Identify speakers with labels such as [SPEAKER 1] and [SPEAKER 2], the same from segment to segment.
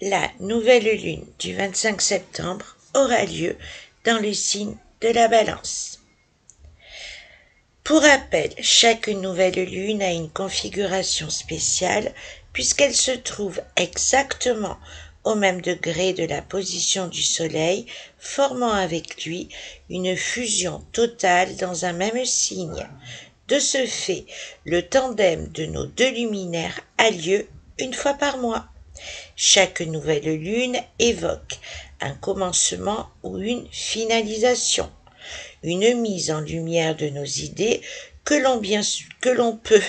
[SPEAKER 1] La nouvelle lune du 25 septembre aura lieu dans le signe de la Balance. Pour rappel, chaque nouvelle lune a une configuration spéciale puisqu'elle se trouve exactement au même degré de la position du Soleil, formant avec lui une fusion totale dans un même signe. De ce fait, le tandem de nos deux luminaires a lieu une fois par mois. Chaque nouvelle lune évoque un commencement ou une finalisation, une mise en lumière de nos idées que l'on peut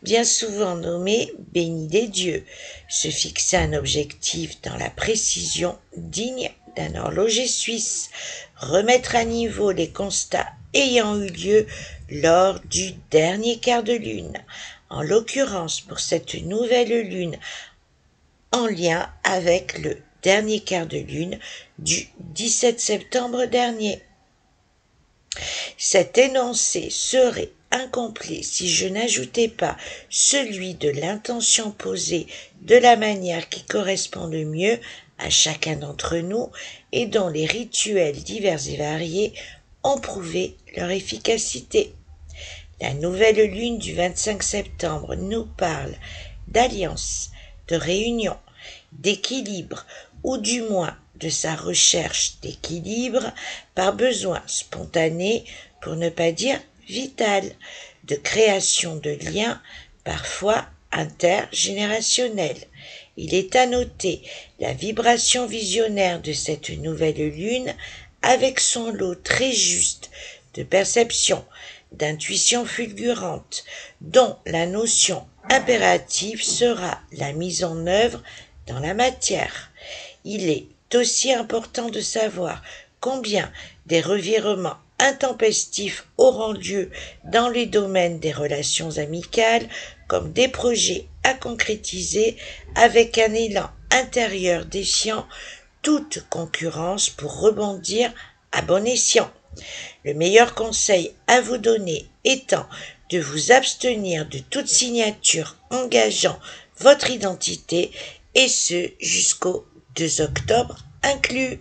[SPEAKER 1] bien souvent nommer bénie des dieux, se fixer un objectif dans la précision digne d'un horloger suisse, remettre à niveau les constats ayant eu lieu lors du dernier quart de lune, en l'occurrence pour cette nouvelle lune en lien avec le dernier quart de lune du 17 septembre dernier. Cet énoncé serait incomplet si je n'ajoutais pas celui de l'intention posée de la manière qui correspond le mieux à chacun d'entre nous et dont les rituels divers et variés ont prouvé leur efficacité. La nouvelle lune du 25 septembre nous parle d'alliance, de réunion, d'équilibre, ou du moins de sa recherche d'équilibre par besoin spontané, pour ne pas dire vital, de création de liens, parfois intergénérationnels. Il est à noter la vibration visionnaire de cette nouvelle lune avec son lot très juste de perception, d'intuition fulgurante, dont la notion impérative sera la mise en œuvre dans la matière. Il est aussi important de savoir combien des revirements intempestifs auront lieu dans les domaines des relations amicales, comme des projets à concrétiser avec un élan intérieur défiant toute concurrence pour rebondir à bon escient. Le meilleur conseil à vous donner étant de vous abstenir de toute signature engageant votre identité, et ce jusqu'au 2 octobre inclus.